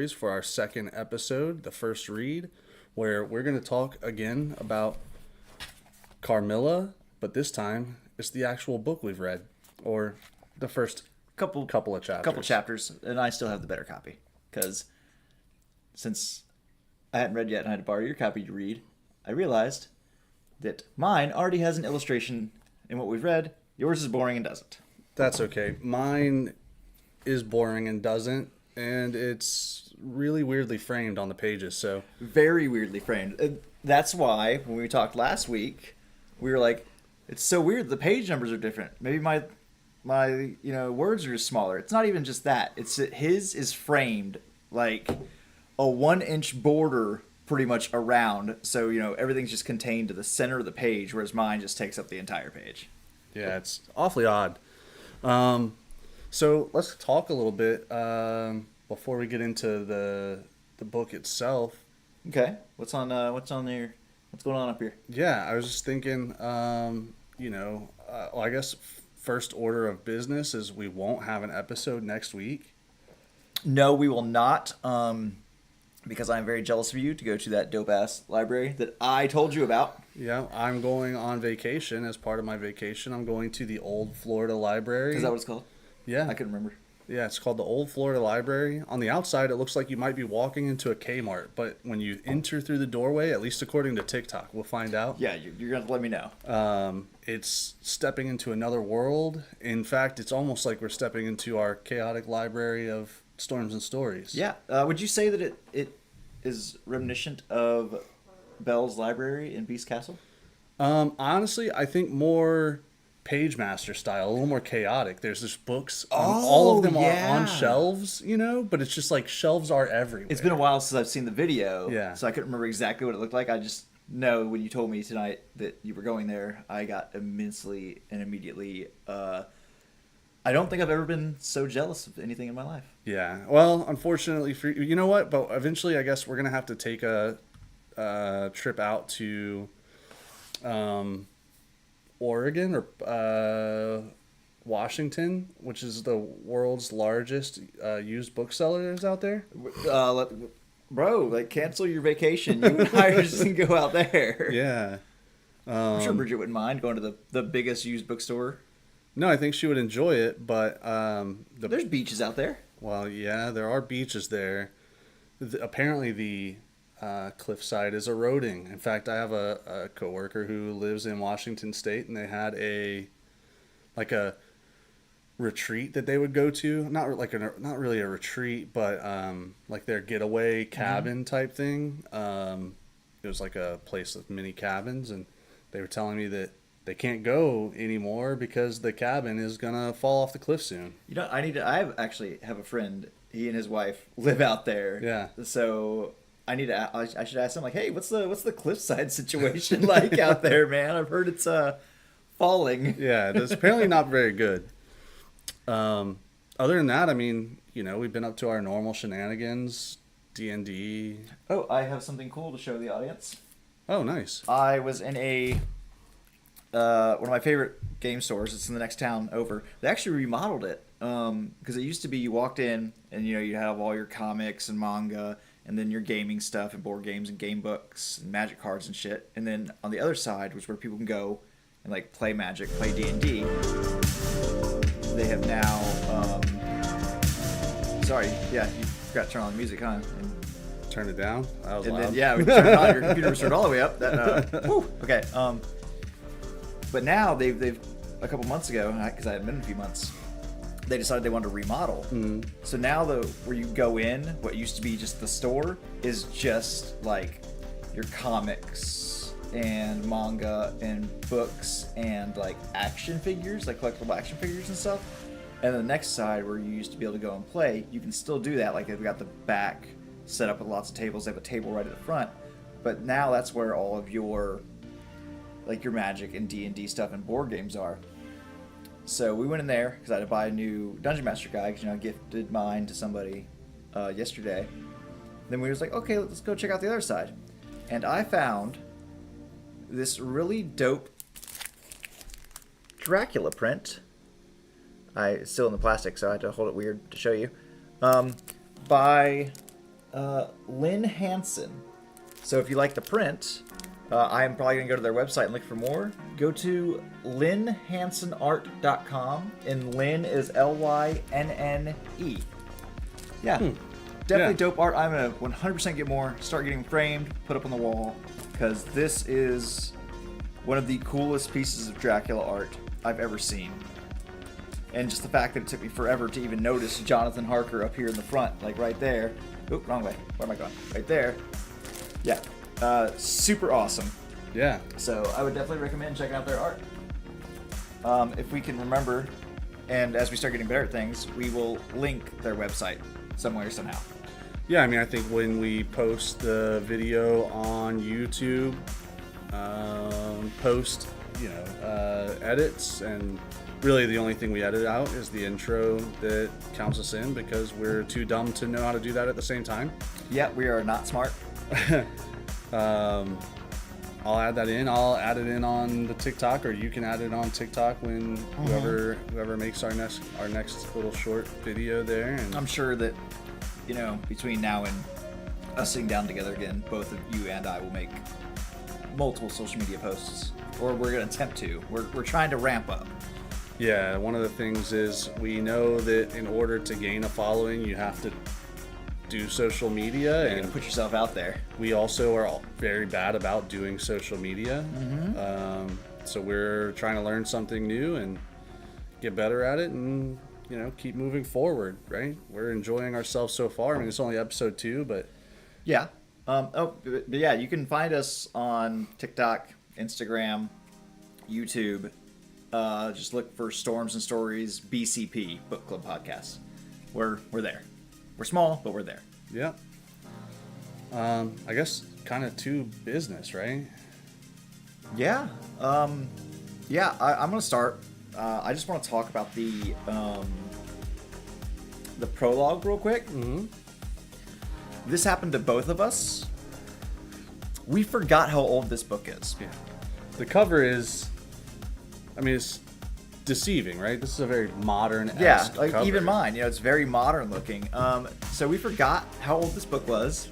Stories for our second episode, the first read, where we're going to talk again about Carmilla, but this time it's the actual book we've read, or the first couple of chapters. Couple chapters, and I still have the better copy because since I hadn't read yet and I had to borrow your copy to read, I realized that mine already has an illustration in what we've read. Yours is boring and doesn't. That's okay. Mine is boring and doesn't, and it's really weirdly framed on the pages. So very weirdly framed. That's why when we talked last week, we were like, "It's so weird. The page numbers are different. Maybe my words are just smaller." It's not even just that. It's that his is framed like a 1-inch border pretty much around, so everything's just contained to the center of the page, whereas mine just takes up the entire page. Yeah, it's awfully odd. So let's talk a little bit before we get into the book itself. Okay, what's on there? What's going on up here? Yeah, I was just thinking, I guess first order of business is we won't have an episode next week. No, we will not. Because I'm very jealous of you to go to that dope-ass library that I told you about. Yeah, I'm going on vacation. As part of my vacation, I'm going to the Old Florida Library. Is that what it's called? Yeah. I couldn't remember. Yeah, it's called the Old Florida Library. On the outside, it looks like you might be walking into a Kmart, but when you enter through the doorway, at least according to TikTok, we'll find out. Yeah, you're going to let me know. It's stepping into another world. In fact, it's almost like we're stepping into our chaotic library of Storms and Stories. Yeah. Would you say that it is reminiscent of Belle's library in Beast Castle? Honestly, I think more Page Master style, a little more chaotic. There's just books. All of them are on shelves, but it's just like shelves are everywhere. It's been a while since I've seen the video, yeah. So I couldn't remember exactly what it looked like. I just know when you told me tonight that you were going there, I got immensely and immediately... I don't think I've ever been so jealous of anything in my life. Yeah. Well, unfortunately for you know what? But eventually, I guess we're gonna have to take a trip out to Oregon or Washington, which is the world's largest used booksellers out there. Bro, cancel your vacation. You and I are just gonna go out there. Yeah. I'm sure Bridget wouldn't mind going to the biggest used bookstore. No, I think she would enjoy it, but... There's beaches out there. Well, yeah, there are beaches there. Apparently, the cliffside is eroding. In fact, I have a coworker who lives in Washington State, and they had a retreat that they would go to. Not really a retreat, but their getaway cabin type thing. It was like a place with many cabins, and they were telling me that they can't go anymore because the cabin is gonna fall off the cliff soon. I actually have a friend. He and his wife live out there. Yeah. So I should ask him hey, what's the cliffside situation like out there, man? I've heard it's falling. Yeah, it's apparently not very good. Other than that, I mean, we've been up to our normal shenanigans, D&D. Oh, I have something cool to show the audience. Oh, nice. I was in one of my favorite game stores. It's in the next town over. They actually remodeled it because it used to be you walked in and you have all your comics and manga and then your gaming stuff and board games and game books and magic cards and shit. And then on the other side was where people can go and play Magic, play D&D. They have now. Sorry, yeah, you forgot to turn on the music, huh? Turn it down. That was loud. Then, yeah, we turned it on. Your computer was turned all the way up. Okay. But now they've a couple months ago, because I hadn't been in a few months, they decided they wanted to remodel. Mm-hmm. So now where you go in, what used to be just the store, is just your comics and manga and books and action figures, collectible action figures and stuff. And the next side where you used to be able to go and play, you can still do that. They've got the back set up with lots of tables. They have a table right at the front. But now that's where all of your your Magic and D&D stuff and board games are. So we went in there because I had to buy a new Dungeon Master guide because I gifted mine to somebody yesterday. Then we was okay, let's go check out the other side. And I found this really dope Dracula print. It's still in the plastic, so I had to hold it weird to show you. By Lynn Hansen. So if you like the print, I'm probably going to go to their website and look for more. Go to lynnhansenart.com, and Lynn is Lynnne. Yeah, definitely dope art. I'm going to 100% get more, start getting framed, put up on the wall, because this is one of the coolest pieces of Dracula art I've ever seen. And just the fact that it took me forever to even notice Jonathan Harker up here in the front, like right there. Oop, wrong way. Where am I going? Right there. Yeah. Super awesome. Yeah. So I would definitely recommend checking out their art. If we can remember, and as we start getting better at things, we will link their website somewhere, somehow. Yeah, I mean, I think when we post the video on YouTube, post, edits, and really the only thing we edit out is the intro that counts us in, because we're too dumb to know how to do that at the same time. Yeah, we are not smart. I'll add that in. I'll add it in on the TikTok, or you can add it on TikTok when whoever makes our next little short video there. And I'm sure that, between now and us sitting down together again, both of you and I will make multiple social media posts, or we're going to attempt to. We're trying to ramp up. Yeah, one of the things is we know that in order to gain a following, you have to do social media and put yourself out there. We also are very bad about doing social media. So we're trying to learn something new and get better at it, and keep moving forward, right? We're enjoying ourselves so far. I mean, it's only episode 2, but yeah. But yeah, you can find us on TikTok, Instagram, YouTube. Just look for Storms and Stories BCP, Book Club Podcast. We're there. We're small, but we're there. Yeah. I guess kind of to business, right? Yeah. I'm gonna start. I just want to talk about the prologue real quick. Mm-hmm. This happened to both of us. We forgot how old this book is. Yeah. The cover is, it's deceiving, right? This is a very modern cover. Even mine, it's very modern looking. So we forgot how old this book was.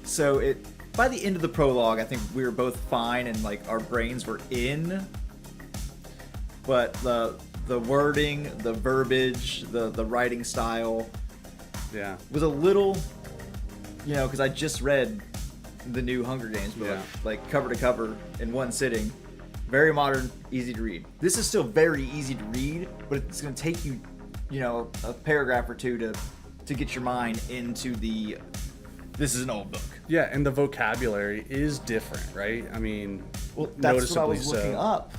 So by the end of the prologue, I think we were both fine and like our brains were in. But the wording, the verbiage, the writing style, was a little, because I just read the new Hunger Games book, like cover to cover in one sitting. Very modern, easy to read. This is still very easy to read, but it's going to take you, a paragraph or two to get your mind into this is an old book. Yeah, and the vocabulary is different, right? I mean, that's what I was looking up,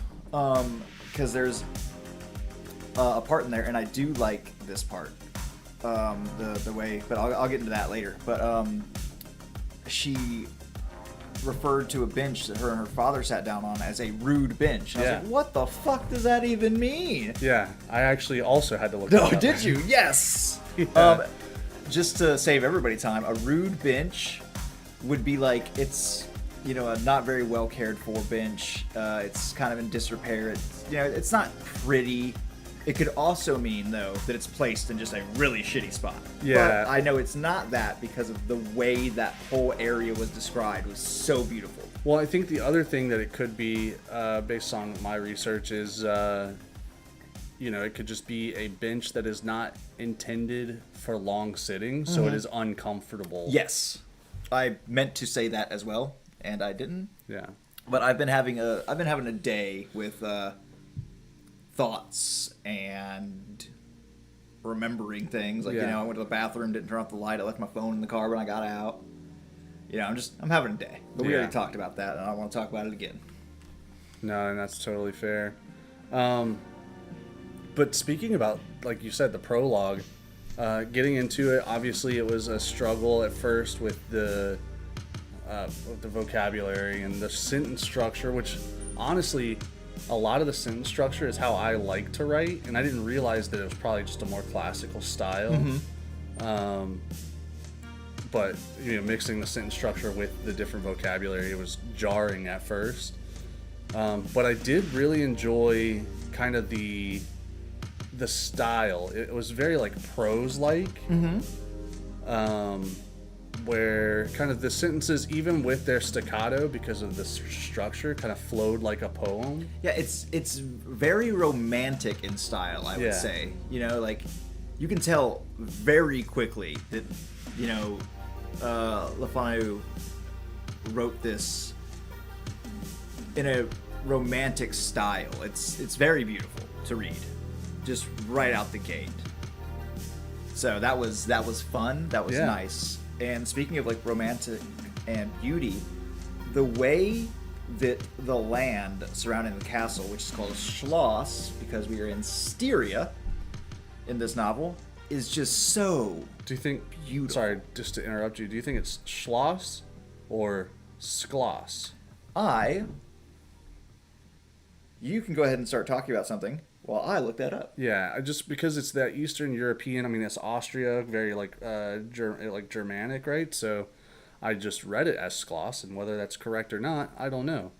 because there's a part in there, and I do like this part, the way, but I'll get into that later. But she referred to a bench that her and her father sat down on as a rude bench. And I was like, what the fuck does that even mean? Yeah, I actually also had to look it up. Oh, did you? Yes! Yeah. Just to save everybody time, a rude bench would be like, it's, a not very well cared for bench. It's kind of in disrepair. It's not pretty. It could also mean, though, that it's placed in just a really shitty spot. Yeah. But I know it's not that because of the way that whole area was described was so beautiful. Well, I think the other thing that it could be, based on my research, is, it could just be a bench that is not intended for long sitting, so it is uncomfortable. Yes. I meant to say that as well, and I didn't. Yeah. But I've been having a day with thoughts and remembering things. Like, I went to the bathroom, didn't turn off the light. I left my phone in the car when I got out. I'm having a day. But we already talked about that, and I don't want to talk about it again. No, and that's totally fair. But speaking about, like you said, the prologue, getting into it, obviously it was a struggle at first with the vocabulary and the sentence structure, which honestly, a lot of the sentence structure is how I like to write, and I didn't realize that it was probably just a more classical style. Mm-hmm. But mixing the sentence structure with the different vocabulary, it was jarring at first. But I did really enjoy kind of the style. It was very like prose-like. Mm-hmm. where kind of the sentences, even with their staccato, because of the structure, kind of flowed like a poem. Yeah, it's very romantic in style, I would Yeah. say. You know, like you can tell very quickly that LaFanu wrote this in a romantic style. It's very beautiful to read, just right out the gate. So that was fun. That was Yeah. nice. And speaking of like romantic and beauty, the way that the land surrounding the castle, which is called a Schloss, because we are in Styria in this novel, is just so Do you think? beautiful. Sorry, just to interrupt you. Do you think it's Schloss or Skloss? You can go ahead and start talking about something while I look that up. Yeah, just because it's that Eastern European. I mean, it's Austria, very like like Germanic, right? So I just read it as Skloss, and whether that's correct or not, I don't know.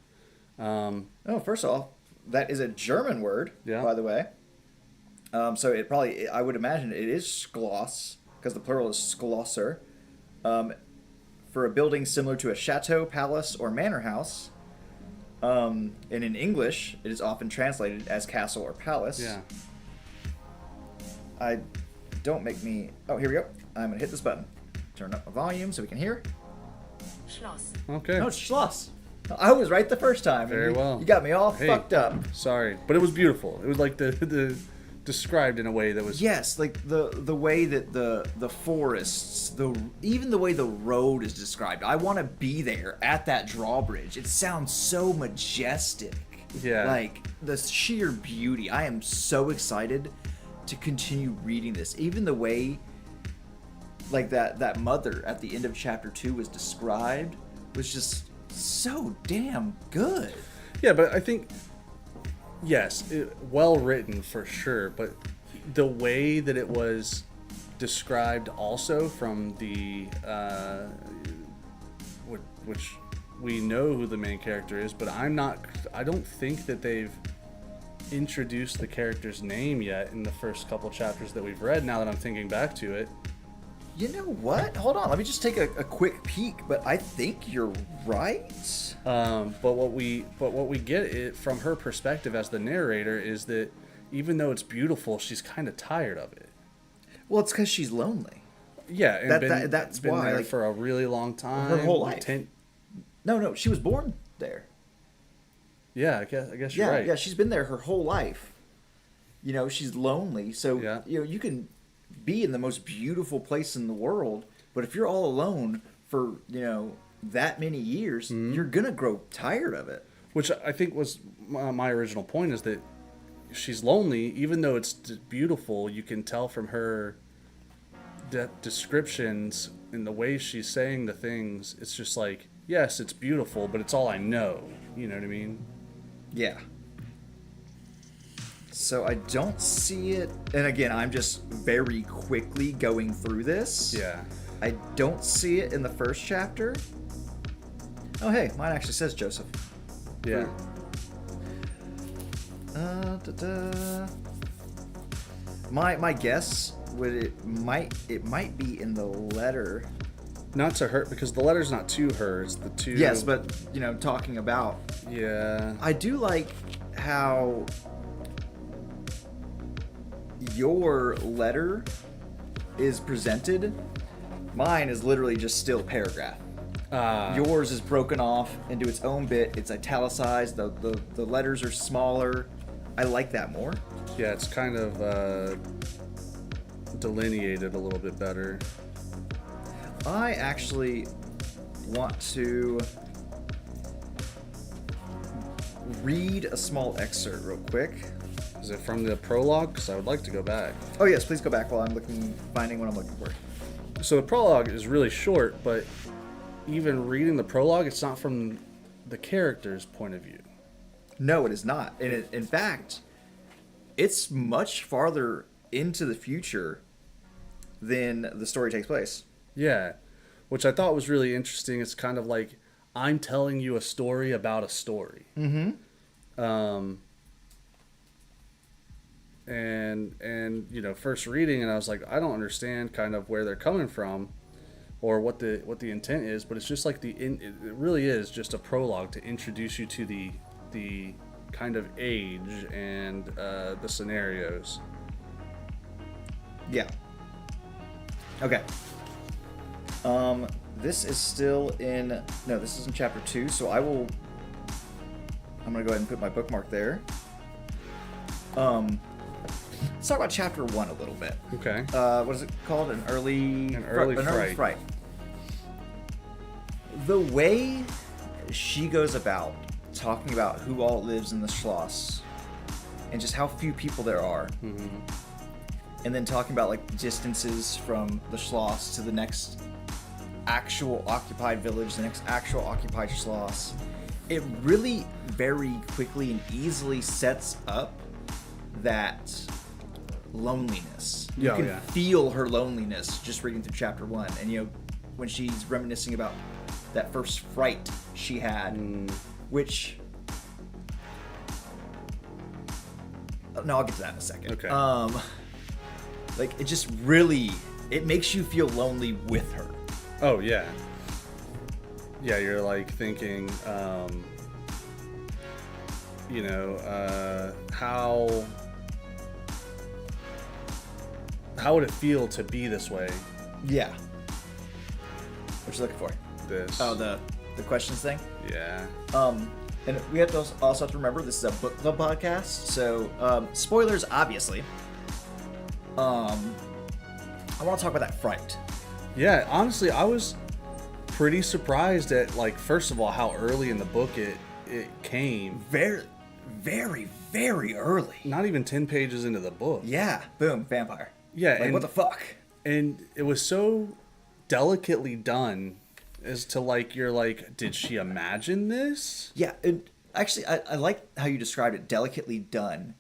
Oh, first off, that is a German word, Yeah. by the way. So it probably, I would imagine it is Schloss, because the plural is Schlosser. For a building similar to a chateau, palace, or manor house. And in English, it is often translated as castle or palace. Yeah. Don't make me... Oh, here we go. I'm going to hit this button. Turn up my volume so we can hear. Schloss. Okay. No, it's Schloss. I was right the first time. Very well. You got me all Hey. fucked up. Sorry, but it was beautiful. It was like the described in a way that was. Yes, like the way that the forests, even the way the road is described. I want to be there at that drawbridge. It sounds so majestic. Yeah. Like the sheer beauty. I am so excited to continue reading this. Even the way like that mother at the end of chapter 2 was described was just so damn good. Yeah, but I think yes, well written for sure. But the way that it was described, also from the which we know who the main character is, but I don't think that they've introduced the character's name yet in the first couple chapters that we've read. Now that I'm thinking back to it. You know what? Hold on. Let me just take a quick peek. But I think you're right. But what we get it from her perspective as the narrator is that even though it's beautiful, she's kind of tired of it. Well, it's because she's lonely. Yeah, and that's been why, there like, for a really long time. her whole life. 10 No, she was born there. Yeah, I guess you're Yeah, right. yeah, she's been there her whole life. You know, she's lonely, so Yeah. you know you can be in the most beautiful place in the world, but if you're all alone for that many years, you're gonna grow tired of it. Which I think was my original point, is that she's lonely, even though it's beautiful. You can tell from her descriptions and the way she's saying the things. It's just like, yes, it's beautiful, but it's all I know. You know what I mean? Yeah. So I don't see it, and again, I'm just very quickly going through this. Yeah. I don't see it in the first chapter. Oh, hey, mine actually says Joseph. Yeah. My guess it might be in the letter. Not to her, because the letter's not to her. It's the to. Yes, but talking about. Yeah. I do like how your letter is presented. Mine is literally just still paragraph. Yours is broken off into its own bit. It's italicized. The letters are smaller. I like that more. Yeah, it's kind of delineated a little bit better. I actually want to read a small excerpt real quick. Is it from the prologue? Because I would like to go back. Oh yes, please go back while I'm finding what I'm looking for. So the prologue is really short, but even reading the prologue, it's not from the character's point of view. No, it is not. And in fact, it's much farther into the future than the story takes place. Yeah, which I thought was really interesting. It's kind of like I'm telling you a story about a story. Mm-hmm. And first reading, and I was like, I don't understand kind of where they're coming from. or what the intent is, but it's just like it really is just a prologue to introduce you to the kind of age and the scenarios. Yeah. Okay. This is still in... No, this is in chapter 2, so I'm going to go ahead and put my bookmark there. Let's talk about chapter 1 a little bit. Okay. What is it called? An early fright. The way she goes about talking about who all lives in the Schloss and just how few people there are, and then talking about like distances from the Schloss to the next actual occupied village, the next actual occupied Schloss, it really very quickly and easily sets up that loneliness. You can feel her loneliness just reading through chapter 1. And when she's reminiscing about that first fright she had, which... No, I'll get to that in a second. Okay. Like, it just really... It makes you feel lonely with her. Oh, yeah. Yeah, you're like thinking, how would it feel to be this way? Yeah. What you looking for? This. Oh, the questions thing? Yeah. And we have to also have to remember this is a book club podcast, so spoilers, obviously. I want to talk about that fright. Yeah, honestly, I was pretty surprised at, like, first of all, how early in the book it came. Very, very, very early. Not even 10 pages into the book. Yeah, boom, vampire. Yeah, like, and what the fuck? And it was so delicately done as to, like, you're like, did she imagine this? Yeah, actually, I like how you described it, delicately done.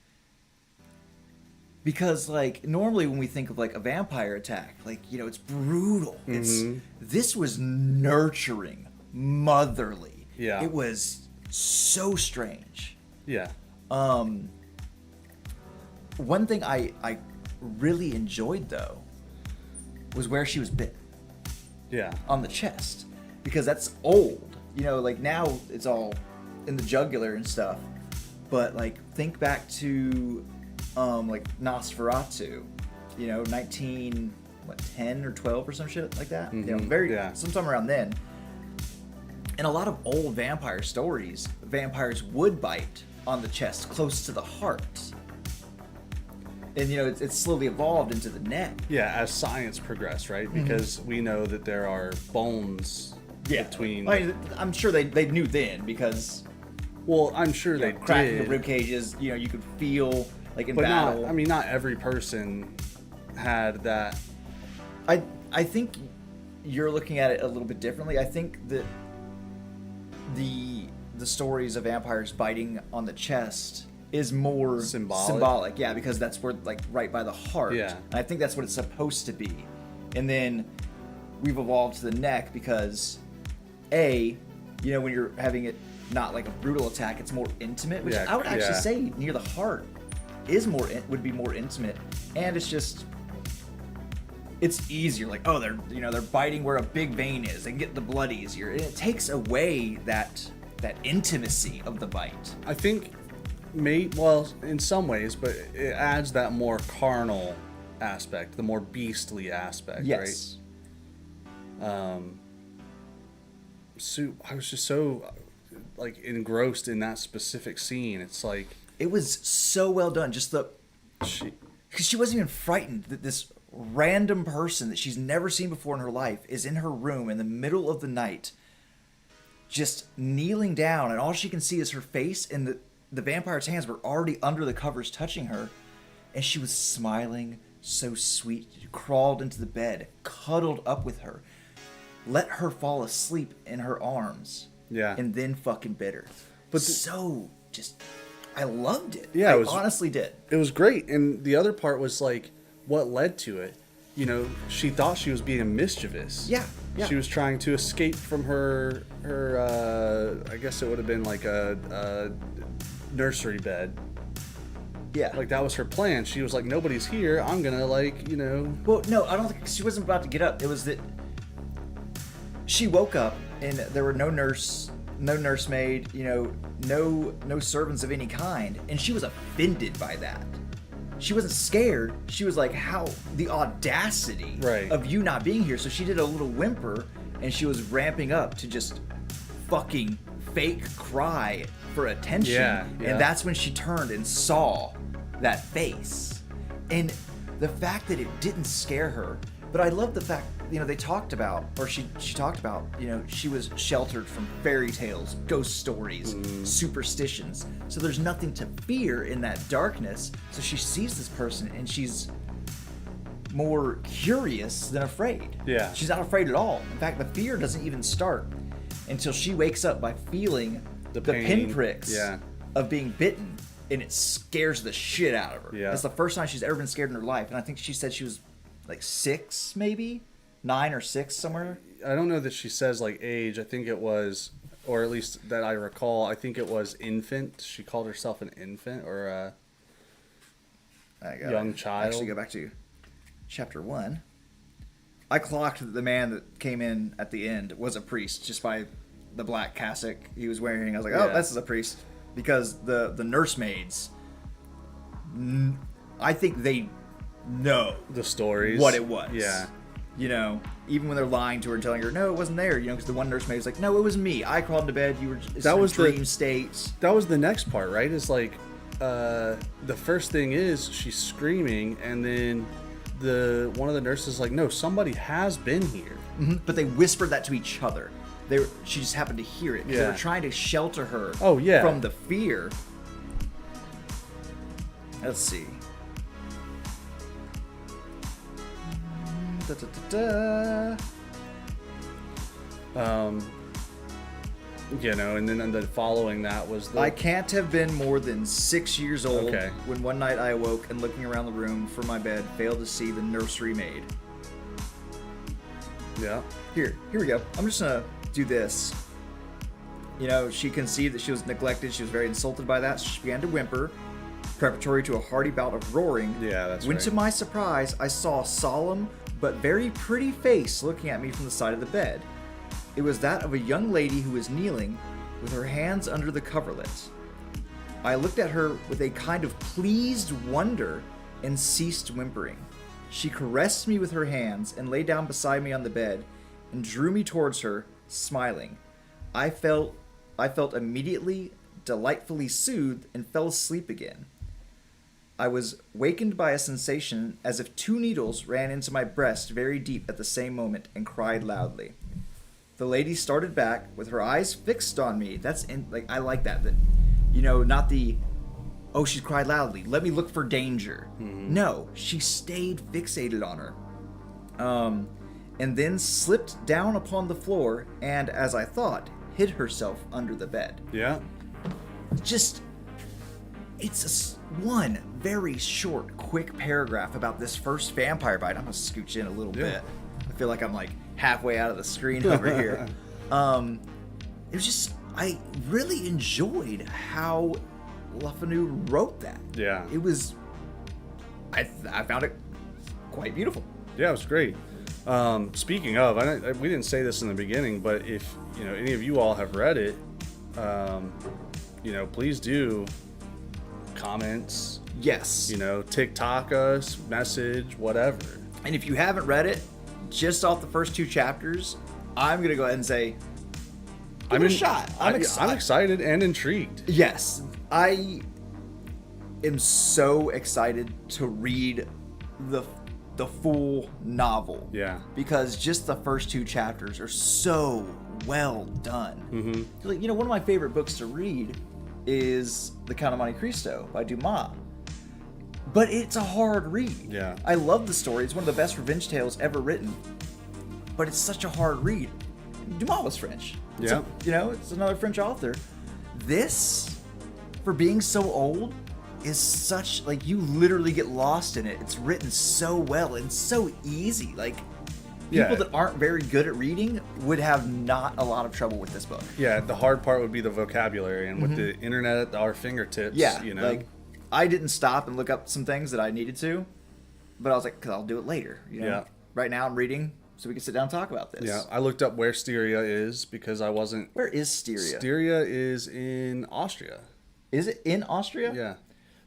Because, like, normally when we think of, like, a vampire attack, like, it's brutal. This was nurturing, motherly. Yeah. It was so strange. Yeah. One thing I really enjoyed, though, was where she was bit. Yeah. On the chest. Because that's old. Like, now it's all in the jugular and stuff. But, like, think back to... like Nosferatu, 1910 or 12 or some shit like that. Sometime around then. In a lot of old vampire stories, vampires would bite on the chest, close to the heart. And it's slowly evolved into the neck. Yeah, as science progressed, right? Because we know that there are bones between. I'm sure they knew then because. Well, I'm sure they cracking did. the rib cages. You could feel. Like in but battle. not every person had that. I think you're looking at it a little bit differently. I think that the stories of vampires biting on the chest is more symbolic. Yeah, because that's where, like, right by the heart. Yeah. And I think that's what it's supposed to be. And then we've evolved to the neck because when you're having it not like a brutal attack, it's more intimate, which I would actually say near the heart would be more intimate, and it's easier. Like, oh, they're biting where a big vein is. They can get the blood easier, and it takes away that intimacy of the bite. I think, in some ways, but it adds that more carnal aspect, the more beastly aspect, yes. Right? So I was just so, like, engrossed in that specific scene. It's like. It was so well done. Just because she wasn't even frightened that this random person that she's never seen before in her life is in her room in the middle of the night, just kneeling down, and all she can see is her face, and the vampire's hands were already under the covers touching her, and she was smiling so sweet. She crawled into the bed, cuddled up with her, let her fall asleep in her arms, and then fucking bit her. But I loved it. Yeah, I honestly did. It was great. And the other part was, like, what led to it. She thought she was being mischievous. Yeah. She was trying to escape from her I guess it would have been like a nursery bed. Yeah. Like, that was her plan. She was like, nobody's here. I'm gonna, like, Well, no, I don't think she wasn't about to get up. It was that She woke up and there were no nursemaid, no servants of any kind, and she was offended by that. She wasn't scared. She was like, how the audacity of you not being here. So she did a little whimper, and she was ramping up to just fucking fake cry for attention. Yeah. And that's when she turned and saw that face. And the fact that it didn't scare her, but I love the fact, they talked about, or she talked about, she was sheltered from fairy tales, ghost stories, superstitions. So there's nothing to fear in that darkness. So she sees this person and she's more curious than afraid. Yeah. She's not afraid at all. In fact, the fear doesn't even start until she wakes up by feeling the pinpricks of being bitten, and it scares the shit out of her. Yeah. That's the first time she's ever been scared in her life. And I think she said she was like 6, maybe 9 or 6, somewhere. I don't know that she says like age. I think it was, or at least that I recall, I think it was infant. She called herself an infant or a young child. Actually, go back to chapter 1. I clocked that the man that came in at the end was a priest just by the black cassock he was wearing. I was like, oh, this is a priest. Because the nursemaids, I think they know the stories, what it was. Yeah. Even when they're lying to her and telling her, no, it wasn't there, because the one nursemaid was like, no, it was me. I crawled into bed. You were just in dream state. That was the next part, right? Is like, the first thing is she's screaming, and then one of the nurses is like, no, somebody has been here. Mm-hmm. But they whispered that to each other. She just happened to hear it. They were trying to shelter her from the fear. Let's see. And then following that was I can't have been more than 6 years old when one night I awoke and looking around the room for my bed failed to see the nursery maid. Yeah. Here we go. I'm just gonna do this. She conceived that she was neglected. She was very insulted by that. So she began to whimper, preparatory to a hearty bout of roaring. Yeah, that's when right. to my surprise, I saw a solemn but very pretty face looking at me from the side of the bed. It was that of a young lady who was kneeling with her hands under the coverlet. I looked at her with a kind of pleased wonder and ceased whimpering. She caressed me with her hands and lay down beside me on the bed and drew me towards her, smiling. I felt immediately delightfully soothed and fell asleep again. I was wakened by a sensation as if 2 needles ran into my breast very deep at the same moment and cried loudly. The lady started back with her eyes fixed on me. I like that. Not the, oh, she cried loudly, let me look for danger. Mm-hmm. No, she stayed fixated on her. And then slipped down upon the floor and, as I thought, hid herself under the bed. Yeah. It's one very short, quick paragraph about this first vampire bite. I'm going to scooch in a little bit. I feel like I'm like halfway out of the screen over here. It was just, I really enjoyed how LaFanu wrote that. Yeah. It was, I found it quite beautiful. Yeah, it was great. Speaking of, we didn't say this in the beginning, but if any of you all have read it, please do comments. Yes. TikTok us, message, whatever. And if you haven't read it, just off the first 2 chapters, I'm gonna go ahead and say, give it a shot. I'm excited and intrigued. Yes, I am so excited to read the full novel. Yeah. Because just the first 2 chapters are so well done. Mm-hmm. One of my favorite books to read is The Count of Monte Cristo by Dumas. But it's a hard read. Yeah. I love the story. It's one of the best revenge tales ever written. But it's such a hard read. Dumas was French. Yeah. It's another French author. This, for being so old, is such, you literally get lost in it. It's written so well and so easy. People that aren't very good at reading would have not a lot of trouble with this book. Yeah, the hard part would be the vocabulary, and with the internet at our fingertips, I didn't stop and look up some things that I needed to, but I was like, because I'll do it later. Yeah. Right now I'm reading so we can sit down and talk about this. Yeah, I looked up where Styria is because I wasn't. Where is Styria? Styria is in Austria. Is it in Austria? Yeah.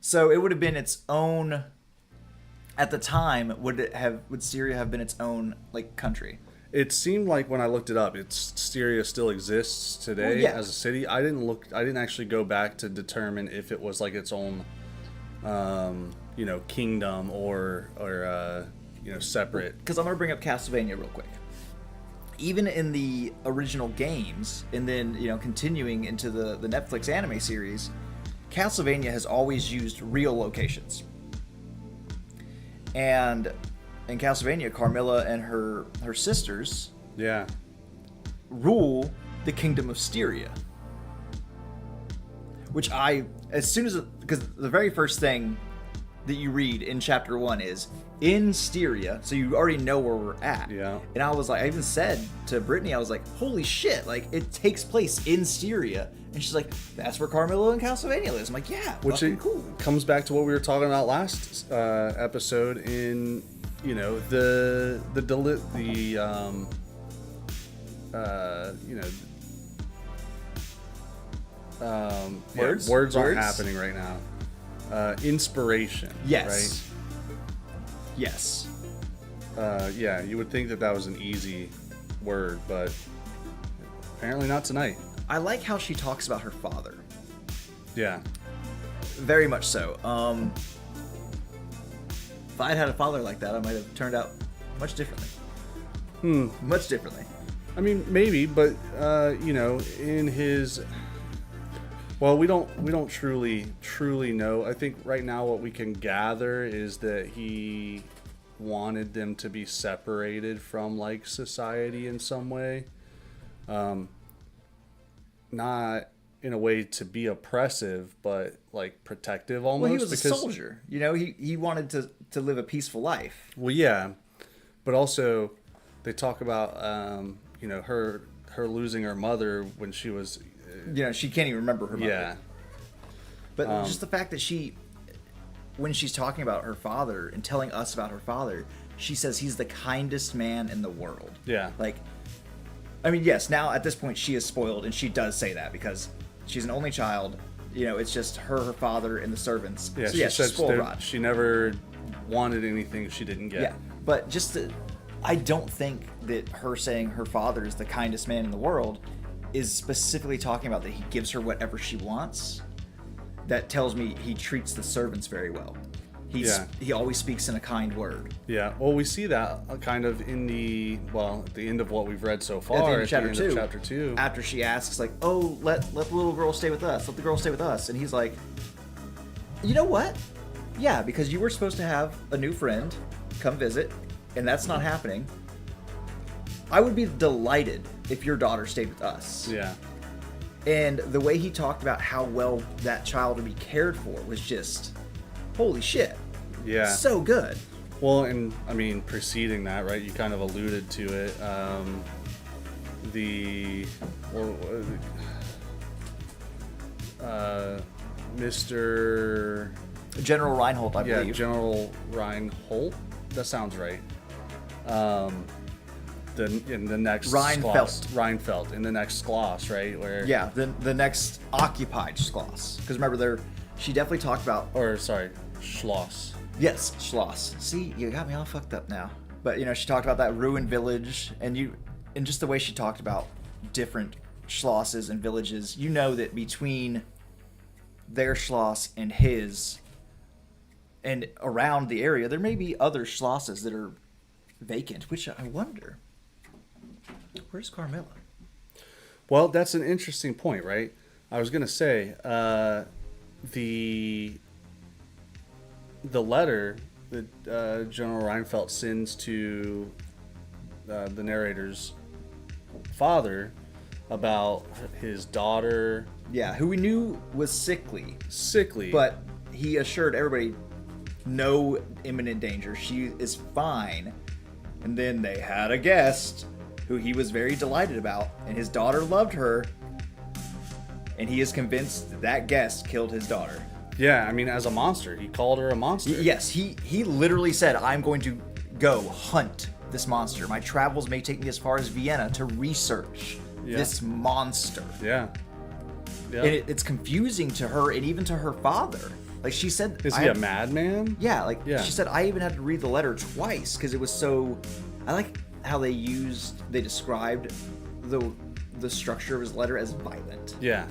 So it would have been its own. At the time, would Styria have been its own like country? It seemed like when I looked it up, Styria still exists today as a city. I didn't actually go back to determine if it was like its own, kingdom or separate. Because I'm gonna bring up Castlevania real quick. Even in the original games, and then continuing into the Netflix anime series, Castlevania has always used real locations. And in Castlevania, Carmella and her sisters rule the kingdom of Styria. Which because the very first thing that you read in chapter 1 is in Styria, so you already know where we're at. Yeah. And I was like, I even said to Brittany, I was like, holy shit, like it takes place in Styria. And she's like, that's where Carmilla and Castlevania lives. I'm like, yeah, which cool. Comes back to what we were talking about last episode in words aren't happening right now. Inspiration. Yes. Right? Yes. You would think that was an easy word, but apparently not tonight. I like how she talks about her father. Yeah. Very much so. If I had a father like that, I might have turned out much differently. Much differently. I mean, maybe, but in his. Well, we don't truly know. I think right now what we can gather is that he wanted them to be separated from like society in some way. Not in a way to be oppressive, but like protective almost. Well, he was a soldier. He wanted to live a peaceful life. Well, yeah, but also they talk about her losing her mother when she was. She can't even remember her mother. Yeah. But just the fact that when she's talking about her father and telling us about her father, she says he's the kindest man in the world. Yeah. Like, I mean, yes, now at this point she is spoiled, and she does say that because she's an only child. It's just her father, and the servants. Yeah, so, she said spoiled rotten. She never wanted anything she didn't get. Yeah, but I don't think that her saying her father is the kindest man in the world is specifically talking about that he gives her whatever she wants. That tells me he treats the servants very well. He always speaks in a kind word. Yeah, well, we see that kind of at the end of what we've read so far. At the end of chapter 2. After she asks, like, oh, let the little girl stay with us. Let the girl stay with us. And he's like, you know what? Yeah, because you were supposed to have a new friend come visit, and that's not happening. I would be delighted if your daughter stayed with us. Yeah. And the way he talked about how well that child would be cared for was just, holy shit. Yeah. So good. Well, and I mean, preceding that, right, you kind of alluded to it. Mr. General Reinhold, I believe. Yeah, General Reinhold. That sounds right. In the next Reinfeldt in the next Schloss, right? Where the next occupied Schloss. Because remember, she definitely talked about. Schloss. Yes, Schloss. See, you got me all fucked up now. But she talked about that ruined village, and just the way she talked about different Schlosses and villages. You know that between their Schloss and his, and around the area, there may be other Schlosses that are vacant. Which I wonder. Where's Carmilla? Well, that's an interesting point, right? I was gonna say the letter that General Reinfeldt sends to the narrator's father about his daughter. Yeah, who we knew was sickly. Sickly. But he assured everybody, no imminent danger. She is fine. And then they had a guest who he was very delighted about, and his daughter loved her, and he is convinced that guest killed his daughter. Yeah, I mean, as a monster. He called her a monster. Yes, he literally said, I'm going to go hunt this monster. My travels may take me as far as Vienna to research this monster. Yeah. Yeah. And it's confusing to her and even to her father. Like she said, is he a madman? Yeah, like she said, I even had to read the letter twice because it was so. I like how they described the structure of his letter as violent. Yeah.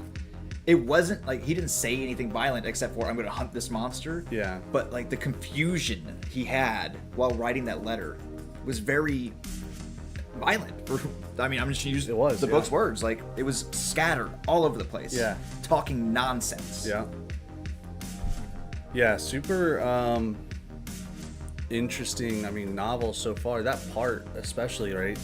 It wasn't like he didn't say anything violent except for I'm going to hunt this monster. Yeah. But like the confusion he had while writing that letter was very violent. I mean, I'm just going to use the book's words. Like it was scattered all over the place. Yeah. Talking nonsense. Yeah. Yeah, super interesting, I mean, novel so far. That part especially, right?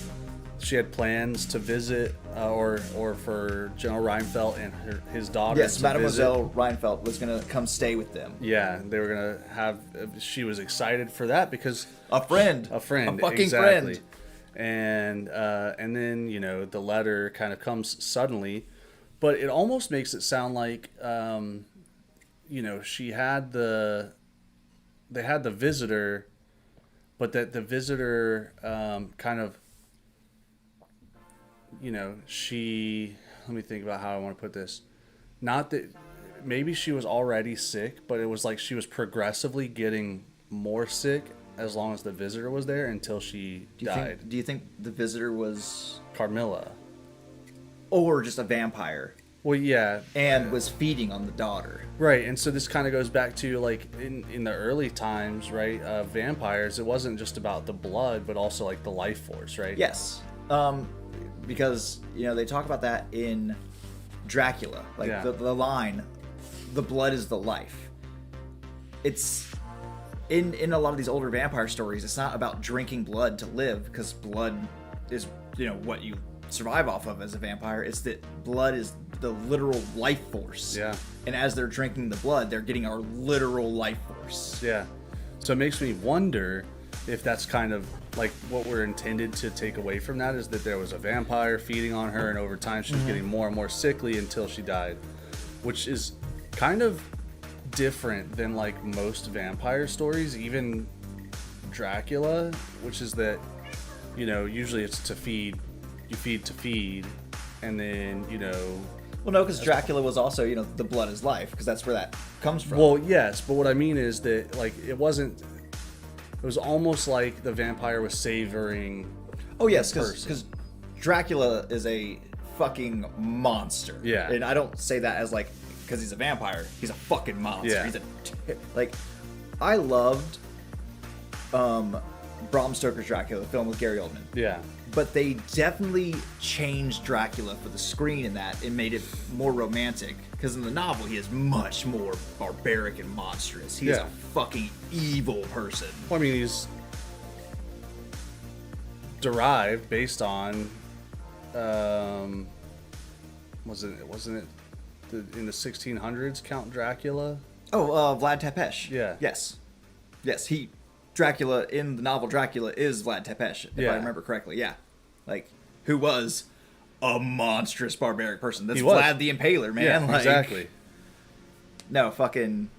She had plans to visit, or for General Reinfeldt and his daughter. Yes, Mademoiselle Reinfeldt was going to come stay with them. Yeah, they were going to have. She was excited for that because a friend, a fucking friend. And then the letter kind of comes suddenly, but it almost makes it sound like she had they had the visitor, but that the visitor kind of. Let me think about how I want to put this. Not that maybe she was already sick, but it was like she was progressively getting more sick as long as the visitor was there until she died. Do you think the visitor was Carmella? Or just a vampire? Well, yeah. And was feeding on the daughter. Right, and so this kind of goes back to, like, in the early times, right, vampires, it wasn't just about the blood, but also, like, the life force, right? Yes. Because they talk about that in Dracula, like the line, "The blood is the life." It's in a lot of these older vampire stories. It's not about drinking blood to live, because blood is what you survive off of as a vampire. It's that blood is the literal life force. Yeah. And as they're drinking the blood, they're getting our literal life force. Yeah. So it makes me wonder if that's kind of like what we're intended to take away from that, is that there was a vampire feeding on her, and over time she was getting more and more sickly until she died, which is kind of different than like most vampire stories, even Dracula, which is that usually it's to feed, you feed to feed, and then well, no, because Dracula was also the blood is life, because that's where that comes from. Well, yes, but what I mean is that like it wasn't. It was almost like the vampire was savoring. Oh yes, because Dracula is a fucking monster. Yeah, and I don't say that as like because he's a vampire. He's a fucking monster. Yeah. He's like, I loved Bram Stoker's Dracula, the film with Gary Oldman. Yeah. But they definitely changed Dracula for the screen in that and made it more romantic. Because in the novel, he is much more barbaric and monstrous. He is a fucking evil person. Well, I mean, he's derived based on, wasn't it in the 1600s, Count Dracula? Oh, Vlad Tepes. Yeah. Yes. Dracula in the novel Dracula is Vlad Tepes, if I remember correctly. Yeah. Like, who was a monstrous barbaric person. That's Vlad the Impaler, man. Yeah, exactly. No, fucking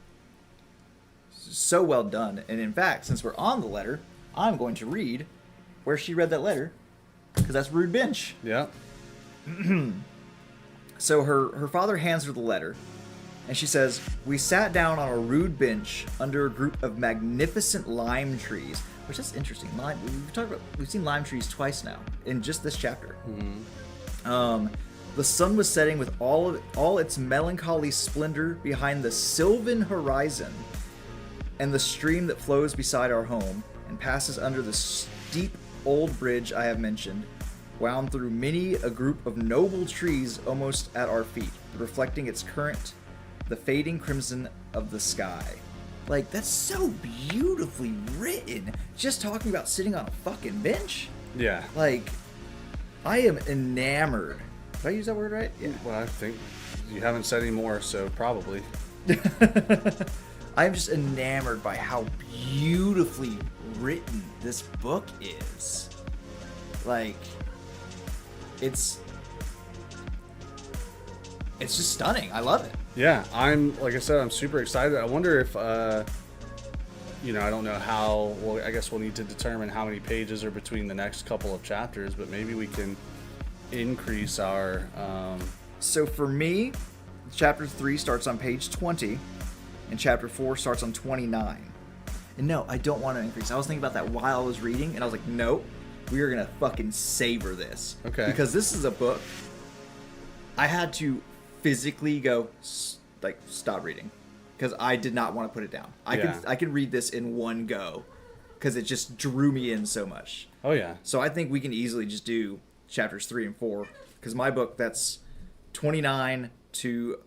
so well done. And in fact, since we're on the letter, I'm going to read where she read that letter, because that's rude bench. Yeah. So her father hands her the letter, and she says, "We sat down on a rude bench under a group of magnificent lime trees," which is interesting. We've seen lime trees twice now in just this chapter. Mm-hmm. The sun was setting with all its melancholy splendor behind the sylvan horizon, and the stream that flows beside our home and passes under the steep old bridge I have mentioned wound through many a group of noble trees almost at our feet, reflecting its current the fading crimson of the sky. Like, that's so beautifully written. Just talking about sitting on a fucking bench. Yeah. Like, I am enamored. Did I use that word right? Yeah. Well, I think you haven't said any more, so probably. I'm just enamored by how beautifully written this book is. Like, it's just stunning. I love it. Yeah, like I said, I'm super excited. I wonder if I don't know how. Well, I guess we'll need to determine how many pages are between the next couple of chapters, but maybe we can increase our. So for me, chapter 3 starts on page 20, and chapter 4 starts on 29. And no, I don't want to increase. I was thinking about that while I was reading, and I was like, nope, we are gonna fucking savor this. Okay. Because this is a book I had to physically go stop reading. Because I did not want to put it down. I could read this in one go, because it just drew me in so much. Oh yeah. So I think we can easily just do chapters 3 and 4, because my book, that's 29 to,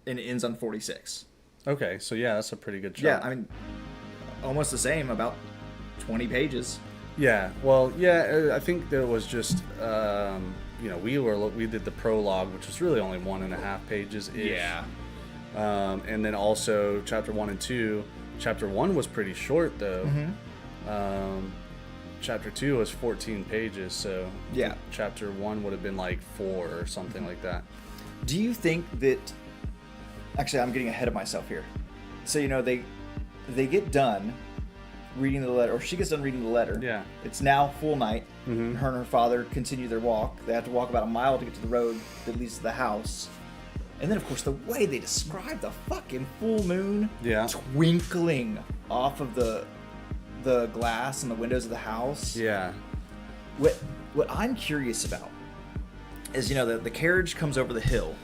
and it ends on 46. Okay, so yeah, that's a pretty good chunk. Yeah, I mean, almost the same, about 20 pages. Yeah, well, yeah, I think there was just we did the prologue, which was really only 1.5 pages ish. Yeah. And then also chapter 1 and 2. Chapter 1 was pretty short though. Mm-hmm. Chapter 2 was 14 pages, so yeah, chapter 1 would have been like 4 or something like that. Do you think that... Actually, I'm getting ahead of myself here. So, they get done reading the letter, or she gets done reading the letter. Yeah. It's now full night. Mm-hmm. Her and her father continue their walk. They have to walk about a mile to get to the road that leads to the house. And then, of course, the way they describe the fucking full moon twinkling off of the glass and the windows of the house. Yeah. What I'm curious about is, the carriage comes over the hill,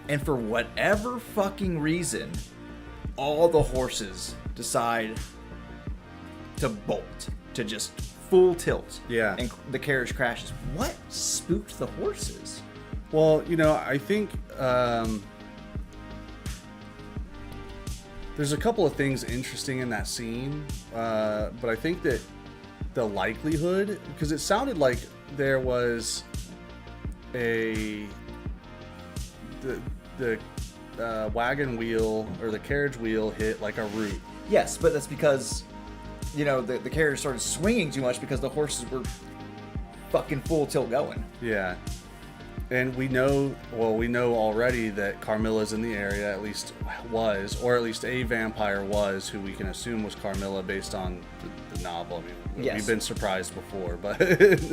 and for whatever fucking reason, all the horses decide to bolt, to just full tilt. Yeah. And the carriage crashes. What spooked the horses? Well, I think there's a couple of things interesting in that scene, but I think that the likelihood, because it sounded like there was the wagon wheel or the carriage wheel hit like a root. Yes, but that's because, the carriage started swinging too much because the horses were fucking full tilt going. Yeah. And we know already that Carmella's in the area, at least was, or at least a vampire was, who we can assume was Carmella based on the novel. I mean, yes. We've been surprised before, but...